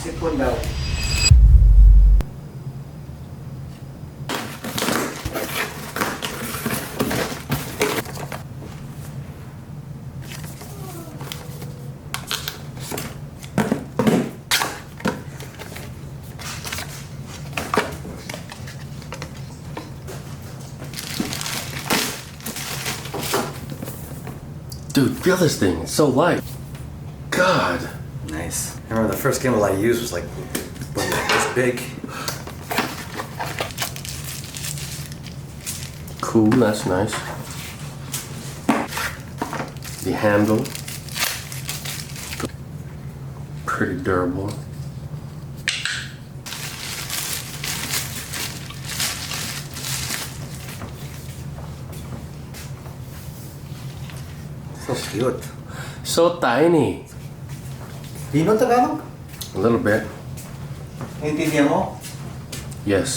Sipon daw. Dude, feel this thing. It's so light. God. Nice. I remember the first gimbal I used was like this big. Cool, that's nice. The handle. Pretty durable. So cute. So tiny. Di mo Tagalog? A little bit. Naintindihan mo? Yes.